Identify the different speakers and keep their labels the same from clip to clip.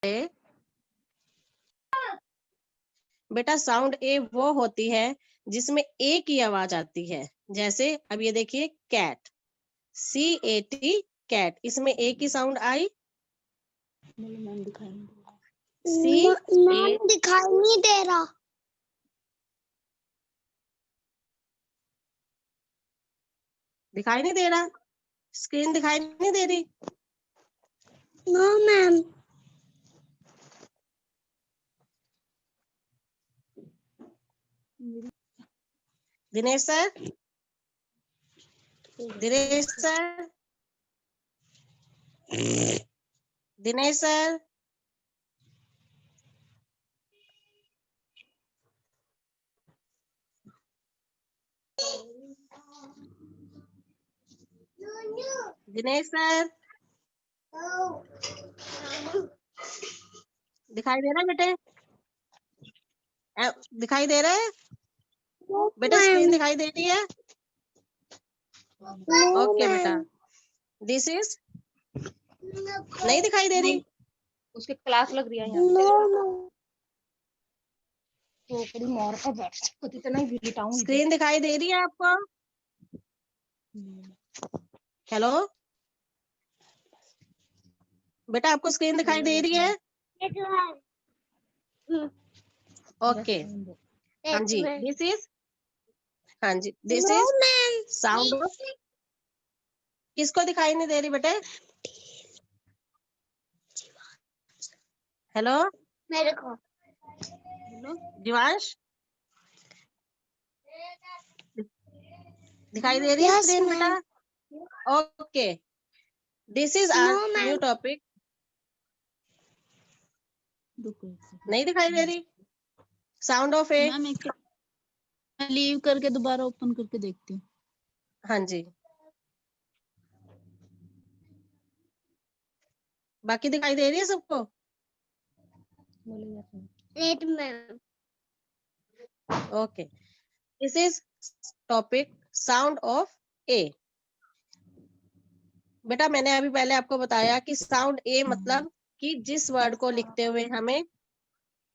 Speaker 1: ए, बेटा साउंड ए वो होती है जिसमें ए की आवाज आती है। जैसे अब ये देखिए कैट, CAT कैट, इसमें ए की साउंड आई।
Speaker 2: मैम दिखाई नहीं दे रहा।
Speaker 1: मैम
Speaker 2: दिखाई नहीं दे रहा।
Speaker 1: दिखाई नहीं दे रहा, स्क्रीन दिखाई नहीं दे रही।
Speaker 2: No ma'am.
Speaker 1: Dinesh sir, Dinesh sir, Dinesh sir, Dinesh sir, दिखाई दे रहा है बेटे? दिखाई दे रहा है बेटा? स्क्रीन दिखाई दे रही है? ओके बेटा, दिस इज नहीं दिखाई दे रही।
Speaker 2: उसके क्लास लग रही है यहाँ। तो बड़ी मार का बैठ सकती इतना ही बिटाऊंगी।
Speaker 1: स्क्रीन दिखाई दे रही है आपको? हेलो बेटा, आपको स्क्रीन दिखाई दे रही है? ओके, हाँ जी, दिस इज, हाँ जी, दिस इज साउंड ऑफ। किसको दिखाई नहीं दे रही बेटे? हेलो
Speaker 2: मेरे को
Speaker 1: दिवांश, दिखाई दे रही है स्क्रीन बेटा? Okay, this is our new topic. नहीं दिखाई दे रही साउंड ऑफ ए?
Speaker 3: मैम एक मैं लीव करके दोबारा ओपन करके देखती हूँ।
Speaker 1: हाँ जी, बाकी दिखाई दे रही है सबको? Okay, this is topic sound of A. बेटा मैंने अभी पहले आपको बताया कि साउंड ए मतलब कि जिस वर्ड को लिखते हुए हमें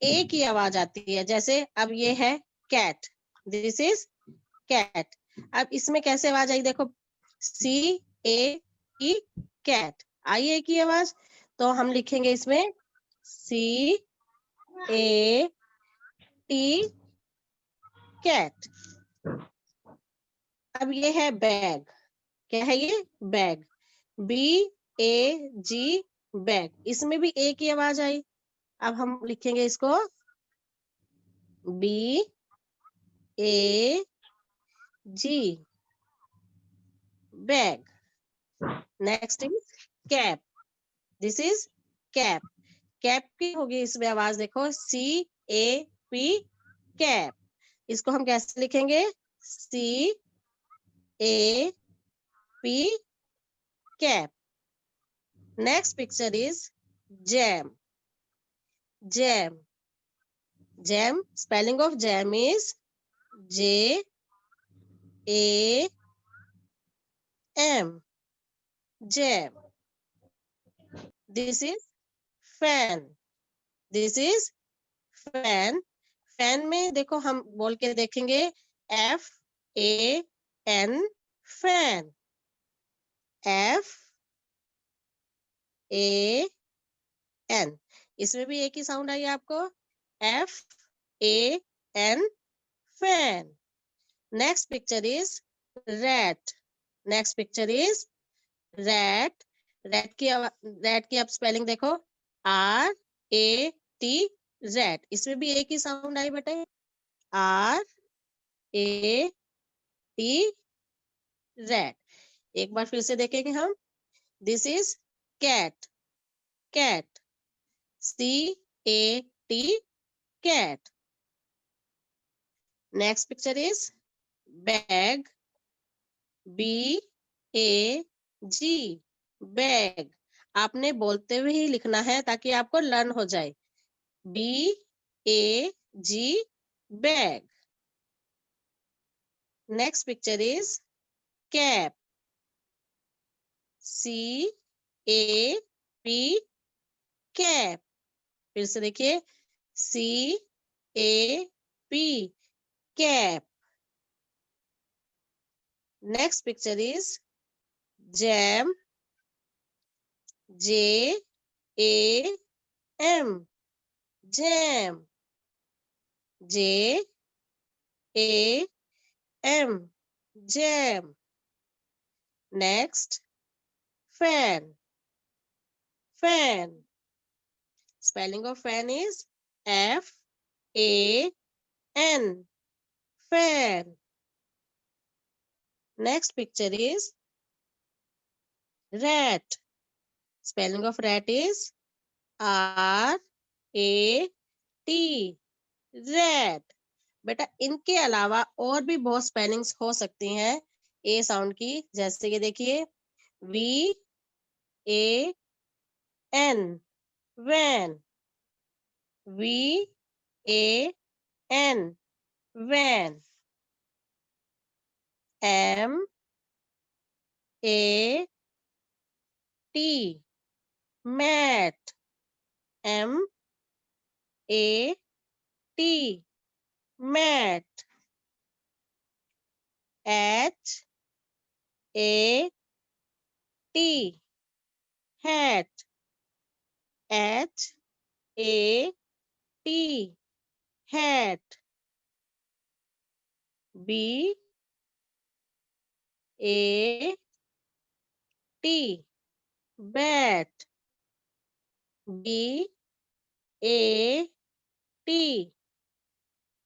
Speaker 1: ए की आवाज आती है। जैसे अब ये है कैट, दिस इज कैट। अब इसमें कैसे आवाज आई देखो, CAT कैट, आई ए की आवाज। तो हम लिखेंगे इसमें CAT कैट। अब ये है बैग, क्या है ये? बैग, BAG बैग, इसमें भी ए की आवाज आई। अब हम लिखेंगे इसको BAG bag. Next is cap, this is cap. Cap की होगी इसमें आवाज देखो, CAP कैप। इसको हम कैसे लिखेंगे? CAP cap. Next picture is jam, jam, jam, spelling of jam is JAM, jam. This is fan, this is fan. Fan में देखो हम बोल के देखेंगे FAN फैन, FAN। इसमें भी एक ही साउंड आई आपको, FAN fan. Next picture is rat, next picture is rat. Rat की आप स्पेलिंग देखो, RAT रैट। इसमें भी एक ही साउंड आई बेटे, RAT रैट। एक बार फिर से देखेंगे हम, this is cat, cat, CAT cat. Next picture is bag, BAG bag. आपने बोलते हुए ही लिखना है ताकि आपको लर्न हो जाए, BAG bag. Next picture is cap, CAP cap. फिर से देखिए, CAP, cap. Next picture is jam, JAM, jam, JAM, jam. Next, fan, fan. Spelling of fan is FAN, fan. Next picture is rat. Spelling of rat is RAT, rat. बेटा इनके अलावा और भी बहुत spellings हो सकती हैं ए साउंड की, जैसे कि देखिए VAN, van, VAN, van. MAT, mat, MAT, mat. HAT, hat, HAT, hat. BAT, bat, BAT,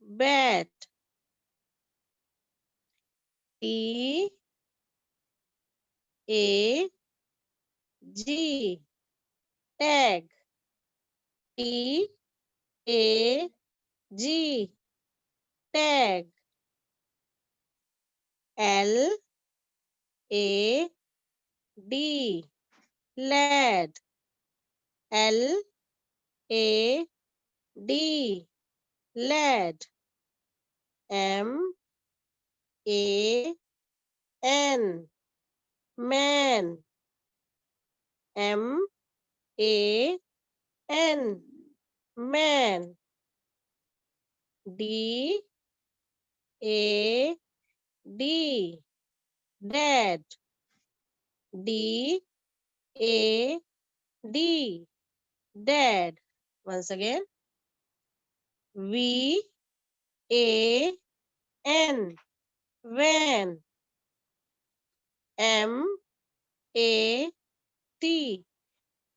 Speaker 1: bat. TAG, tag, TAG, tag. LAD, lad, LAD, lad. MAN, man, MAN, man. DAD, dad, DAD, dad. Once again, VAN, van, MAT,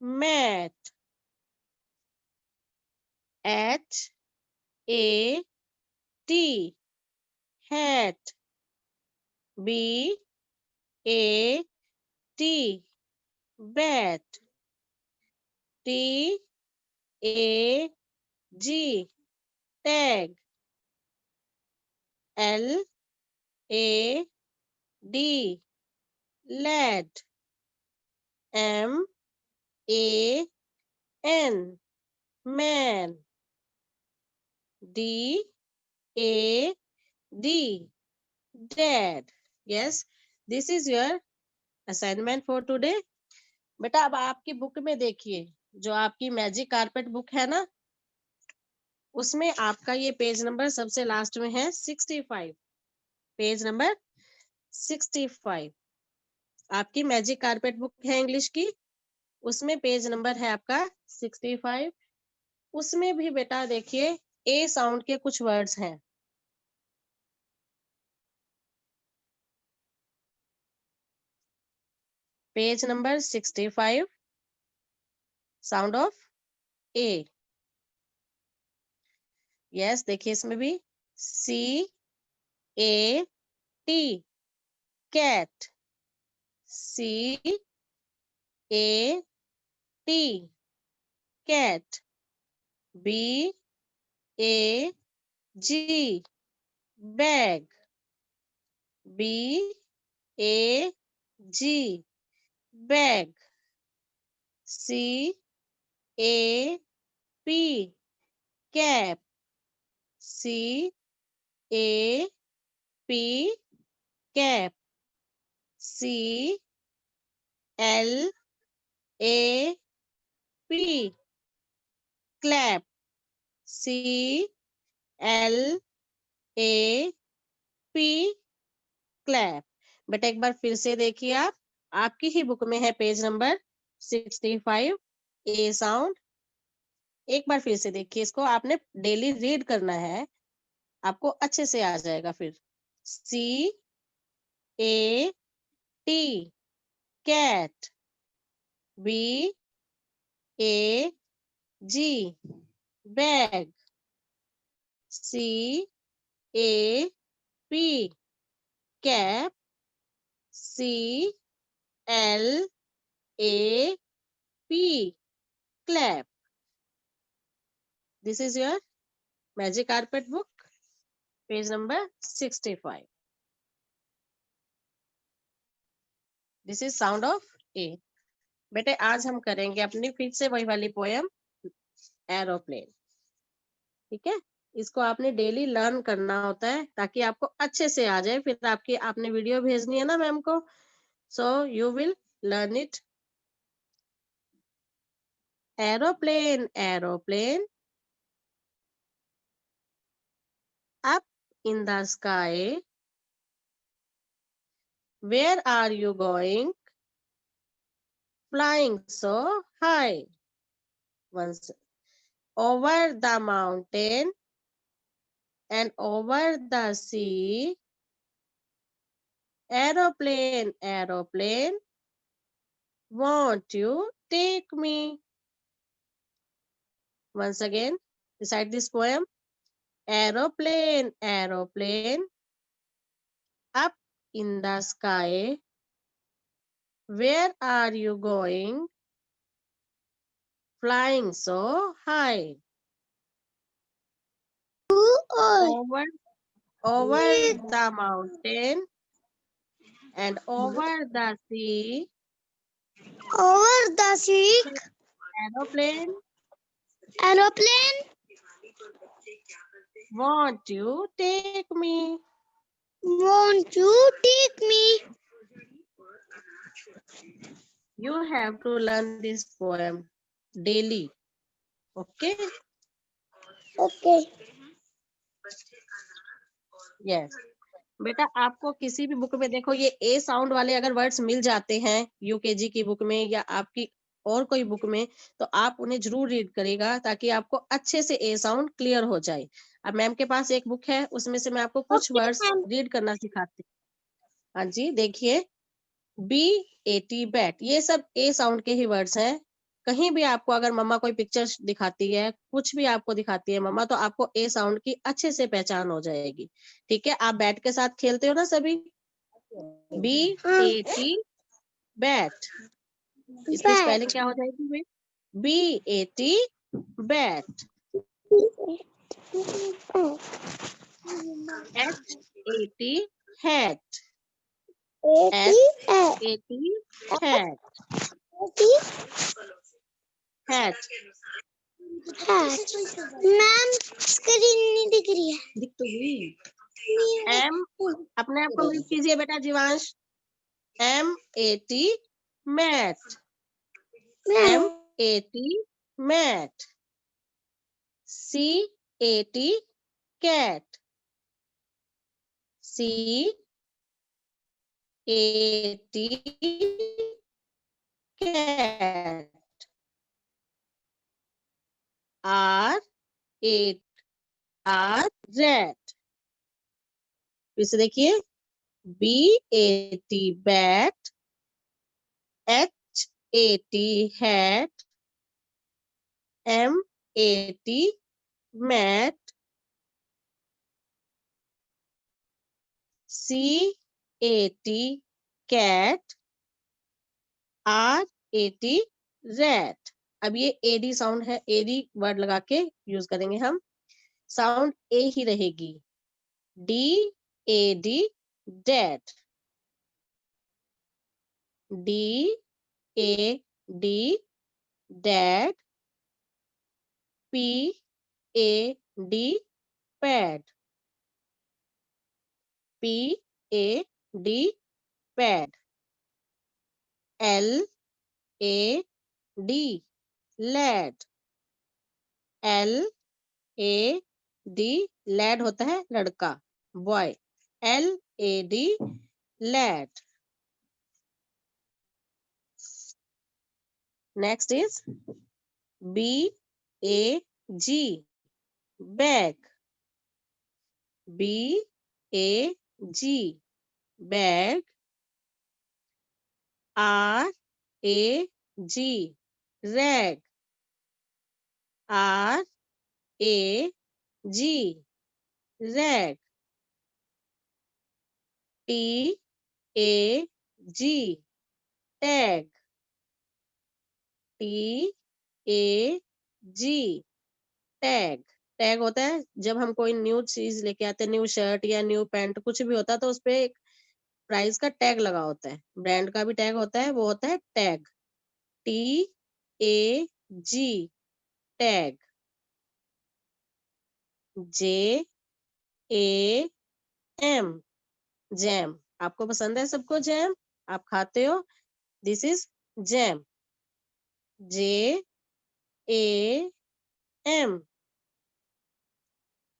Speaker 1: mat. HAT, hat. BAT, bat. TAG, tag. LAD, lad. MAN, man. DAD, dad. Yes, this is your assignment for today. बेटा अब आपकी book में देखिए, जो आपकी magic carpet book है ना, उसमें आपका ये पेज नंबर सबसे लास्ट में है 65. पेज नंबर 65 आपकी मैजिक कारपेट बुक है इंग्लिश की, उसमें पेज नंबर है आपका 65. उसमें भी बेटा देखिए ए साउंड के कुछ वर्ड्स हैं. Page number 65, sound of A. Yes, देखिए इसमें भी CAT, cat, CAT, cat. BAG, bag, BAG, bag. CAP, cap, CAP, cap. CLAP, clap, C-L-A-P, clap। बेटा एक बार फिर से देखिए, आप आपकी ही बुक में है पेज नंबर 65, ए साउंड। एक बार फिर से देखिए, इसको आपने डेली रीड करना है, आपको अच्छे से आ जाएगा फिर। C-A-T, cat, B-A-G, bag, C-A-P, cap, C-L-A-P, clap. This is your magic carpet book, page number 65. This is sound of A. बेटे आज हम करेंगे अपनी फिर से वही वाली पोएम एरोप्लेन। ठीक है, इसको आपने डेली लर्न करना होता है ताकि आपको अच्छे से आ जाए। फिर आपने वीडियो भेजनी है ना मैम को, so you will learn it. Aeroplane, aeroplane, up in the sky, where are you going? Flying so high. Once over the mountain and over the sea, aeroplane, aeroplane, won't you take me? Once again, recite this poem. Aeroplane, aeroplane, up in the sky, where are you going? Flying so high. Over the mountain and over the sea,
Speaker 2: Over the sea,
Speaker 1: aeroplane,
Speaker 2: aeroplane,
Speaker 1: won't you take me?
Speaker 2: won't you take me?
Speaker 1: You have to learn this poem daily. Okay?
Speaker 2: Okay.
Speaker 1: Yes. बेटा आपको किसी भी book में देखो ये ए sound वाले अगर words मिल जाते हैं यूकेजी की बुक में या आपकी और कोई बुक में, तो आप उन्हें जरूर रीड करेगा ताकि आपको अच्छे से ए साउंड क्लियर हो जाए। अब मैम के पास एक बुक है, उसमें से मैं आपको कुछ
Speaker 2: Okay,
Speaker 1: वर्ड्स
Speaker 2: ma'am.
Speaker 1: रीड करना सिखाती हूँ। हाँ जी, देखिए, B-A-T, बैट, ये सब ए साउंड के ही वर्ड्स हैं। कहीं भी आपको अगर मम्मा कोई पिक्चर दिखाती है, कुछ भी आपको दिखाती है मम्मा, तो आपको ए साउंड की अच्छे से पहचान हो जाएगी। ठीक है, आप बैट के साथ खेलते हो ना सभी? B-A-T, बैट, इसकी स्पेलिंग क्या हो जाएगी? B-A-T, bat, H-A-T, hat, H-A-T, hat, hat,
Speaker 2: ma'am screen नहीं दिख रही है।
Speaker 3: दिख तो गई।
Speaker 1: M, अपने आप को म्यूट कीजिए बेटा Jeevansh. M-A-T, mat, M-A-T, mat, C-A-T, cat, C-A-T, cat, R-A-T, rat, फिर से देखिए, B-A-T, bat, H-A-T, hat, M-A-T, mat, C-A-T, cat, R-A-T, rat। अब ये AD साउंड है, AD वर्ड लगा के यूज करेंगे हम, साउंड ए ही रहेगी। D-A-D, dad, D-A-D, dad, P-A-D, pad, P-A-D, pad, L-A-D, lad, LAD, lad होता है लड़का, boy, LAD, lad. Next is BAG, bag, BAG, bag, RAG, rag, RAG, rag, TAG, tag, TAG, tag. Tag होता है जब हम कोई new चीज लेके आते हैं, न्यू शर्ट या न्यू पैंट कुछ भी होता है, तो उस पे एक प्राइस का टैग लगा होता है, ब्रांड का भी टैग होता है, वो होता है tag. TAG, tag. JAM, jam. आपको पसंद है सबको जैम? आप खाते हो? This is jam. JAM,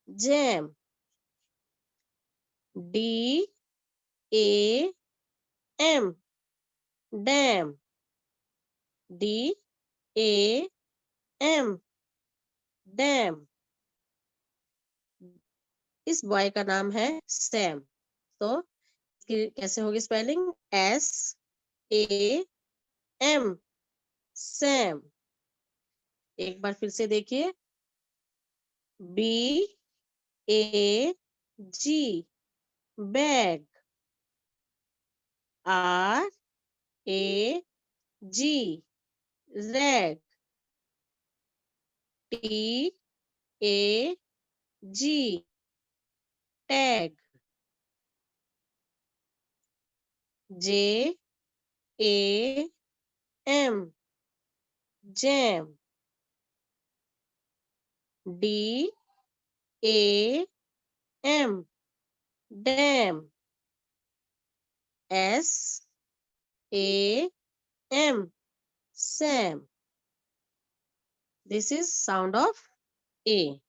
Speaker 1: jam. DAM, dam. DAM, dam. इस बॉय का नाम है सैम. तो इसकी कैसे होगी स्पेलिंग? SAM, Sam. एक बार फिर से देखिए. BAG, bag. RAG, rag. TAG, tag. JAM, jam. DAM, dam. SAM, Sam. This is sound of A.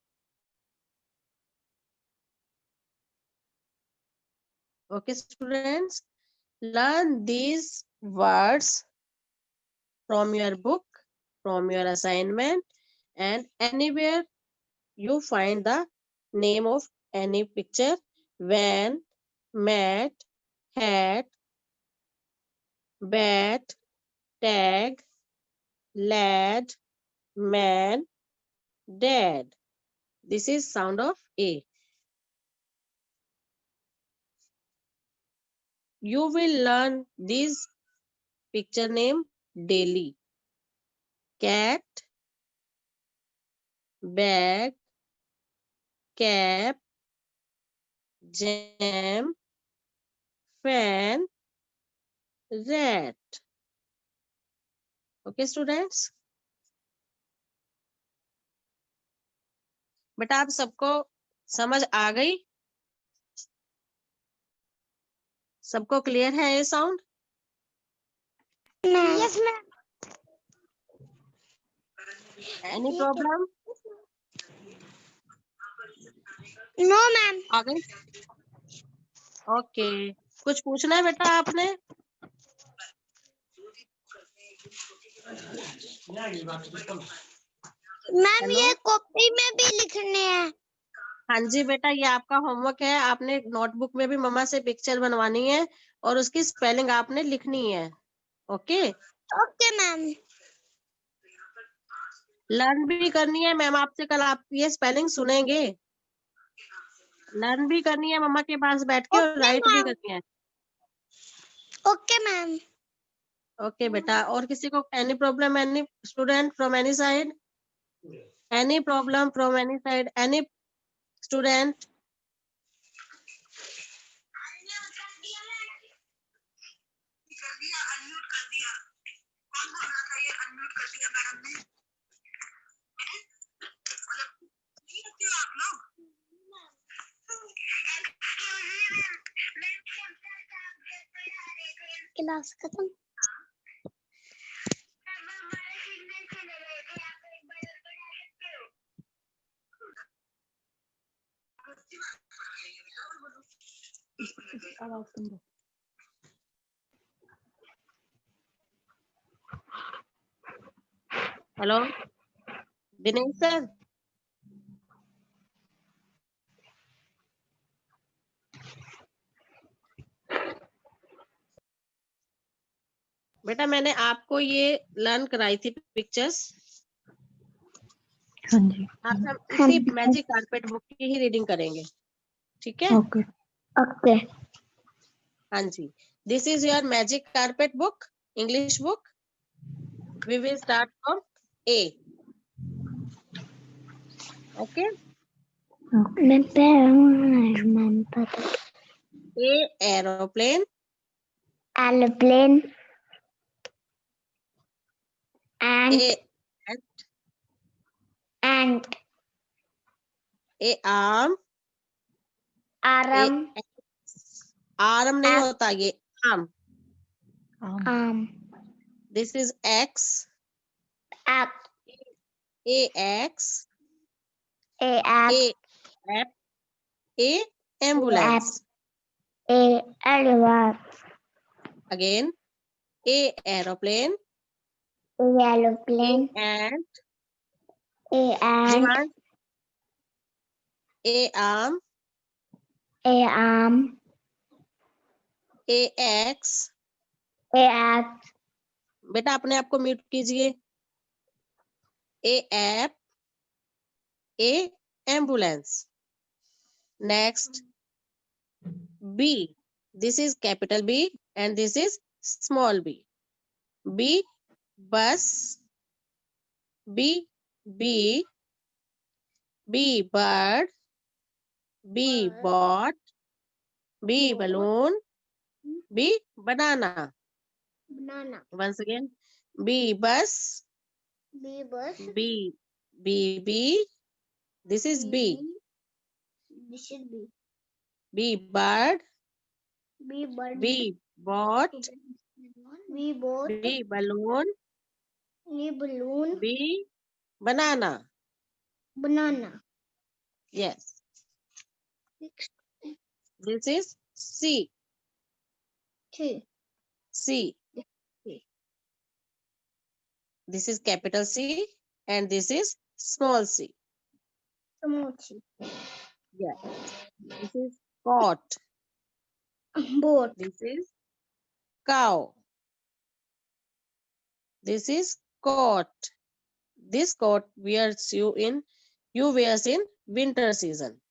Speaker 1: Okay, students, learn these words from your book, from your assignment, and anywhere you find the name of any picture: van, mat, hat, bat, tag, lad, man, dad. This is sound of A. You will learn this picture name daily: cat, bag, cap, jam, fan, rat. Okay, students? बेटा आप सबको समझ आ गई? सबको clear है ये sound?
Speaker 2: Yes, ma'am.
Speaker 1: Any problem?
Speaker 2: No, ma'am.
Speaker 1: आ गई? Okay. कुछ पूछना है बेटा आपने?
Speaker 2: Ma'am
Speaker 1: hello?
Speaker 2: ये कॉपी में भी लिखने हैं.
Speaker 1: हाँ जी बेटा, ये आपका होमवर्क है. आपने नोटबुक में भी मम्मा से पिक्चर बनवानी है और उसकी स्पेलिंग आपने लिखनी है. ओके?
Speaker 2: Okay ma'am.
Speaker 1: लर्न भी करनी है. मैम आपसे कल आप ये स्पेलिंग सुनेंगे. लर्न भी करनी है मम्मा के पास बैठ के, और
Speaker 2: ओके
Speaker 1: राइट भी
Speaker 2: मैम.
Speaker 1: करनी है.
Speaker 2: Okay ma'am.
Speaker 1: ओके बेटा. और किसी को any problem, any student from any side? Any problem from any side, any student?
Speaker 2: Class खत्म.
Speaker 3: आवाज कम करो।
Speaker 1: हेलो दिनेश सर, बेटा मैंने आपको ये लर्न कराई थी पिक्चर्स।
Speaker 4: हाँ जी।
Speaker 1: आज हम इसी मैजिक कारपेट बुक की ही रीडिंग करेंगे, ठीक है?
Speaker 4: ओके
Speaker 2: ओके
Speaker 1: हाँ जी, this is your magic carpet book, English book. We will start from A. Okay,
Speaker 2: मैं पता
Speaker 1: A aeroplane,
Speaker 2: aeroplane and
Speaker 1: A
Speaker 2: and
Speaker 1: A arm,
Speaker 2: arm
Speaker 1: arm नहीं होता ये, arm.
Speaker 2: Arm
Speaker 1: this is axe,
Speaker 2: ape
Speaker 1: A axe,
Speaker 2: A
Speaker 1: A
Speaker 2: ape
Speaker 1: ape, A ambulance.
Speaker 2: A elevator
Speaker 1: again A aeroplane,
Speaker 2: A
Speaker 1: A
Speaker 2: aeroplane
Speaker 1: ant,
Speaker 2: A and
Speaker 1: जिहान, A arm,
Speaker 2: A arm
Speaker 1: A axe.
Speaker 2: A ape
Speaker 1: बेटा अपने आप को mute कीजिए। A ape, A ambulance. Next B, this is capital B and this is small B. B bus, B B, B bird, B boat, B balloon, B banana.
Speaker 2: Banana
Speaker 1: Once again, B bus,
Speaker 2: B bus
Speaker 1: B B, this is B.
Speaker 2: This is B
Speaker 1: B bird,
Speaker 2: B bird
Speaker 1: B bot,
Speaker 2: B boat
Speaker 1: B balloon,
Speaker 2: B balloon
Speaker 1: B banana.
Speaker 2: Banana
Speaker 1: Yes, this is C. C. This is capital C and this is small c.
Speaker 2: समोची
Speaker 1: Yeah. This is cot.
Speaker 2: Boat
Speaker 1: This is cow. This is coat. This coat you wears in winter season.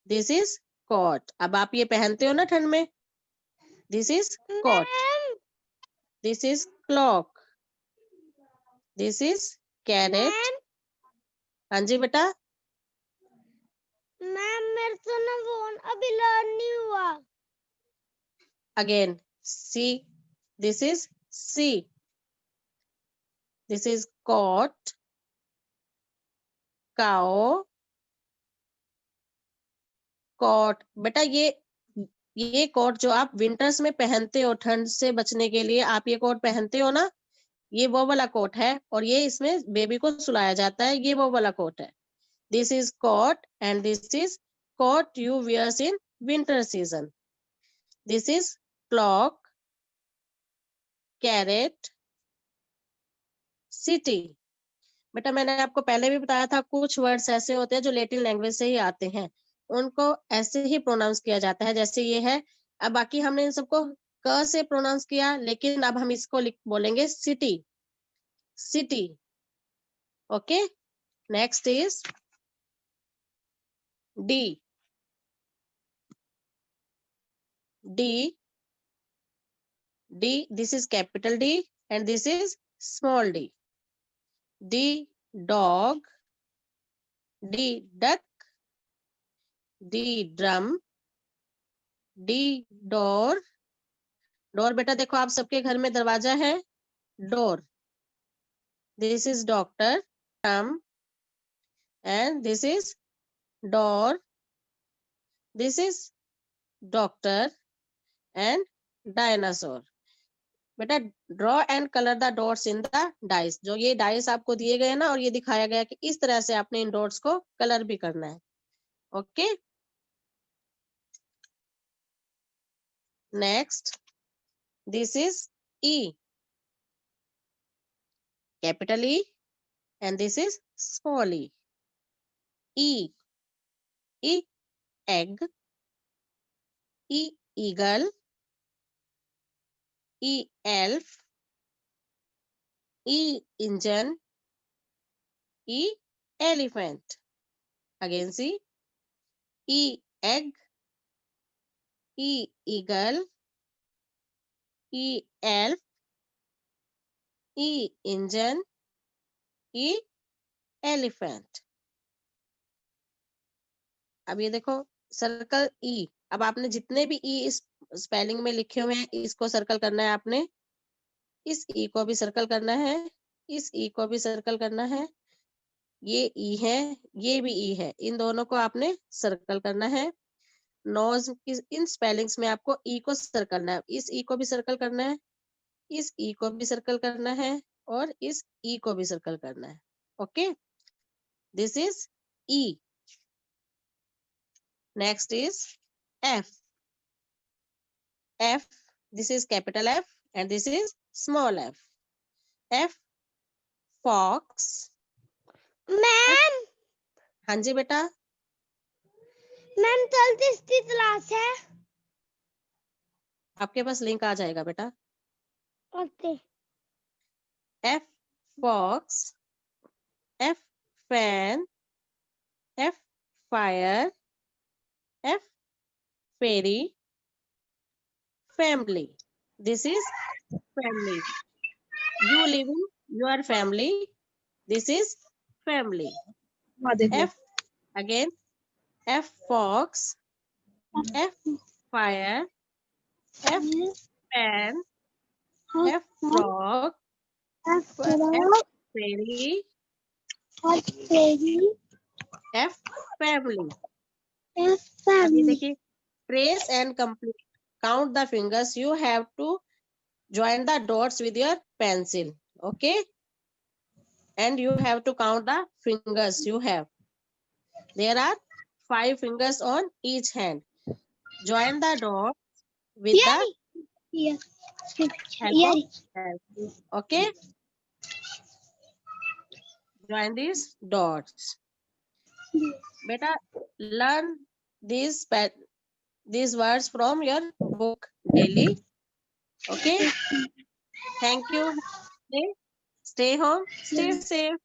Speaker 1: This is coat. अब आप ये पहनते हो ना ठंड में. This is coat. This is clock. This is carrot. हाँ जी बेटा.
Speaker 2: मैम मेरे से ना फोन अभी लर्न नहीं हुआ
Speaker 1: Again C. This is C. This is coat, cow, coat. बेटा ये कोट जो आप विंटर्स में पहनते हो ठंड से बचने के लिए, आप ये कोट पहनते हो ना, ये वो वाला कोट है और ये इसमें बेबी को सुलाया जाता है, ये वो वाला कोट है. This is coat and this is coat you wears in winter season. This is clock, carrot, city. बेटा मैंने आपको पहले भी बताया था कुछ वर्ड्स ऐसे होते हैं जो लैटिन लैंग्वेज से ही आते हैं, उनको ऐसे ही प्रोनाउंस किया जाता है जैसे ये है. अब बाकी हमने इन सबको क से प्रोनाउंस किया, लेकिन अब हम इसको बोलेंगे city. City. Okay. Next is D. D, D, this is capital D and this is small D. D dog, D duck, D drum, D door. Door बेटा देखो आप सबके घर में दरवाजा है, door. This is doctor, drum, and this is door. This is doctor and dinosaur. बेटा draw and colour the dots in the dice. जो ये डाइस आपको दिए गए ना और ये दिखाया गया कि इस तरह से आपने इन डॉट्स को कलर भी करना है. Okay. Next, this is E, capital E, and this is small e. E, E, egg, E, eagle, E, elf, E, engine, E, elephant. Again see, E, egg, E, eagle, E, elf, E, engine, E, elephant. अब ये देखो circle ई. अब आपने जितने भी ई इस spelling में लिखे हुए हैं इसको सर्कल करना है आपने. इस ई को भी सर्कल करना है, इस ई को भी सर्कल करना है. ये ई है, ये भी ई है, इन दोनों को आपने सर्कल करना है. नोज की इन स्पेलिंग्स में आपको ई को सर्कल करना है. इस ई को भी सर्कल करना है, इस ई को भी सर्कल करना है और इस ई को भी सर्कल करना है. Okay, this is E. Next is F. F, this is capital F and this is small f. F, fox.
Speaker 2: Ma'am
Speaker 1: हाँ जी बेटा,
Speaker 2: मैम 33 क्लास है.
Speaker 1: आपके पास लिंक आ जाएगा बेटा.
Speaker 2: Okay.
Speaker 1: F, fox. F, fan. F, fire. F, fairy. Family. This is family. You live in your family. This is family. F, again, F, fox. F, fire. F, fan. F, frog. F, fairy. F, family. अभी देखिए, trace and complete. Count the fingers. You have to join the dots with your pencil. Okay, and you have to count the fingers you have. There are 5 fingers on each hand. Join the dots with the help of pencil. Okay, join these dots. Beta, learn these words from your book daily. Okay, thank you. Stay home, stay safe.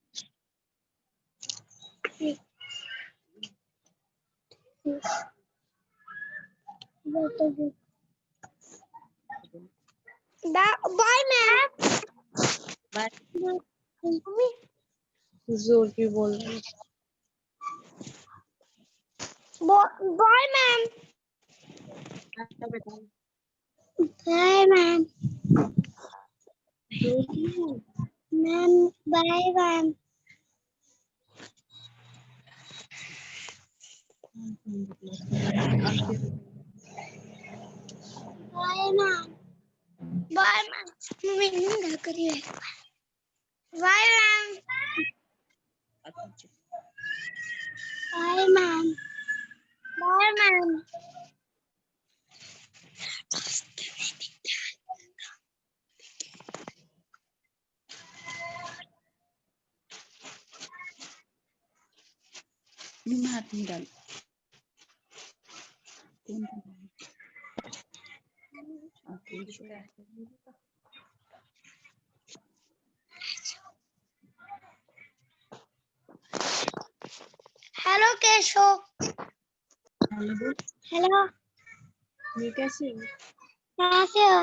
Speaker 2: Bye ma'am.
Speaker 1: Bye.
Speaker 3: जोर की बोल रही.
Speaker 2: Bye ma'am.
Speaker 1: Bye, beta.
Speaker 2: Bye ma'am. Ma'am bye ma'am. Bye ma'am. Bye ma'am. Mummy नहीं करिए. Bye ma'am. Bye ma'am. Bye ma'am.
Speaker 3: हाथ नहीं डाल.
Speaker 2: Hello Keshav. Hello.
Speaker 3: ये कैसे?
Speaker 2: कैसे हो?